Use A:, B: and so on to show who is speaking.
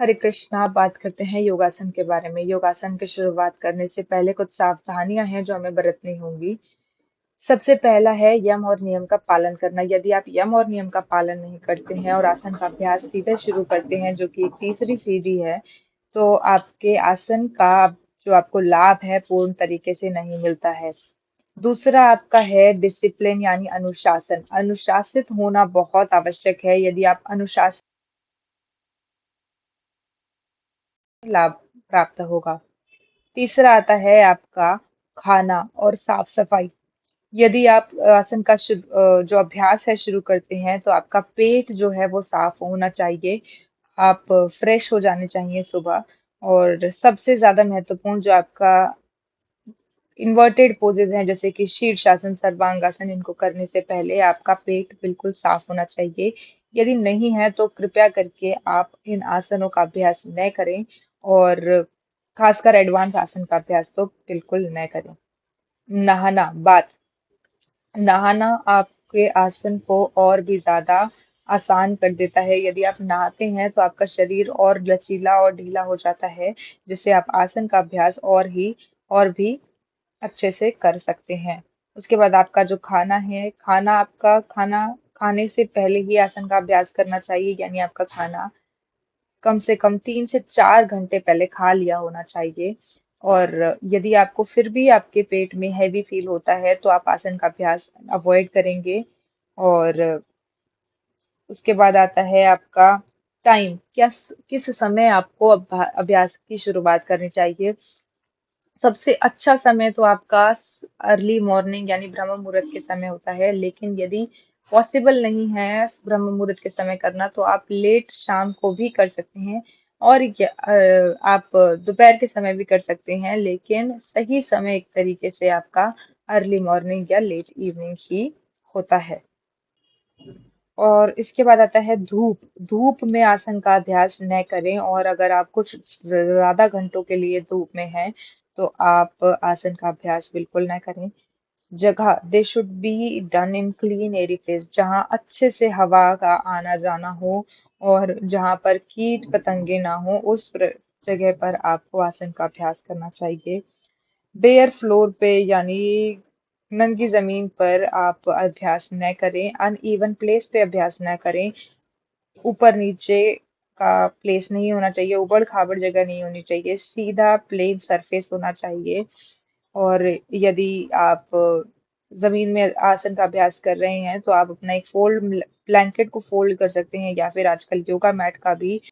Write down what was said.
A: हरे कृष्णा। बात करते हैं योगासन के बारे में। योगासन की शुरुआत करने से पहले कुछ सावधानियां हैं जो हमें बरतनी होंगी। सबसे पहला है यम और नियम का पालन करना। यदि आप यम और नियम का पालन नहीं करते हैं और आसन का अभ्यास सीधे शुरू करते हैं, जो कि एक तीसरी सीढ़ी है, तो आपके आसन का जो आपको लाभ है पूर्ण तरीके से नहीं मिलता है। दूसरा आपका है डिसिप्लिन यानी अनुशासन। अनुशासित होना बहुत आवश्यक है। यदि आप अनुशासित लाभ प्राप्त होगा। तीसरा आता है आपका खाना और साफ सफाई। यदि आप आसन का जो अभ्यास है शुरू करते हैं, तो आपका पेट जो है वो साफ होना चाहिए। आप फ्रेश हो जाने चाहिए सुबह। और सबसे ज्यादा महत्वपूर्ण जो आपका इन्वर्टेड पोजेज हैं, जैसे कि शीर्षासन, सर्वांगासन, इनको करने से पहले आपका पेट बिल्कुल साफ होना चाहिए। यदि नहीं है तो कृपया करके आप इन आसनों का अभ्यास न करें। और खासकर एडवांस आसन का अभ्यास तो बिल्कुल न करें। नहाना बात नहाना आपके आसन को और भी ज्यादा आसान कर देता है। यदि आप नहाते हैं तो आपका शरीर और लचीला और ढीला हो जाता है, जिससे आप आसन का अभ्यास और भी अच्छे से कर सकते हैं। उसके बाद आपका जो खाना है, खाना खाने से पहले ही आसन का अभ्यास करना चाहिए। यानी आपका खाना कम से कम 3 से 4 घंटे पहले खा लिया होना चाहिए। और यदि आपको फिर भी आपके पेट में हैवी फील होता है, तो आप आसन का अभ्यास अवॉइड करेंगे। और उसके बाद आता है आपका टाइम। किस समय आपको अभ्यास की शुरुआत करनी चाहिए। सबसे अच्छा समय तो आपका अर्ली मॉर्निंग यानी ब्रह्म मुहूर्त के समय होता है। लेकिन यदि पॉसिबल नहीं है ब्रह्म मुहूर्त के समय करना, तो आप लेट शाम को भी कर सकते हैं। और आप दोपहर के समय भी कर सकते हैं, लेकिन सही समय एक तरीके से आपका अर्ली मॉर्निंग या लेट इवनिंग ही होता है। और इसके बाद आता है धूप। धूप में आसन का अभ्यास न करें। और अगर आप कुछ ज्यादा घंटों के लिए धूप में हैं, तो आप आसन का अभ्यास बिल्कुल न करें। जगह, they should be done in clean air place, जहाँ अच्छे से हवा का आना जाना हो और जहाँ पर कीट पतंगे ना हो, उस जगह पर आपको आसन का अभ्यास करना चाहिए। बेयर फ्लोर पे यानी नंगी जमीन पर आप अभ्यास न करें। अनइवन प्लेस पे अभ्यास न करें। ऊपर नीचे का प्लेस नहीं होना चाहिए। उबड़ खाबड़ जगह नहीं होनी चाहिए। सीधा प्लेन सरफेस होना चाहिए। और यदि आप जमीन में आसन का अभ्यास कर रहे हैं, तो आप अपना एक ब्लैंकेट को फोल्ड कर सकते हैं, या फिर आजकल योगा मैट का भी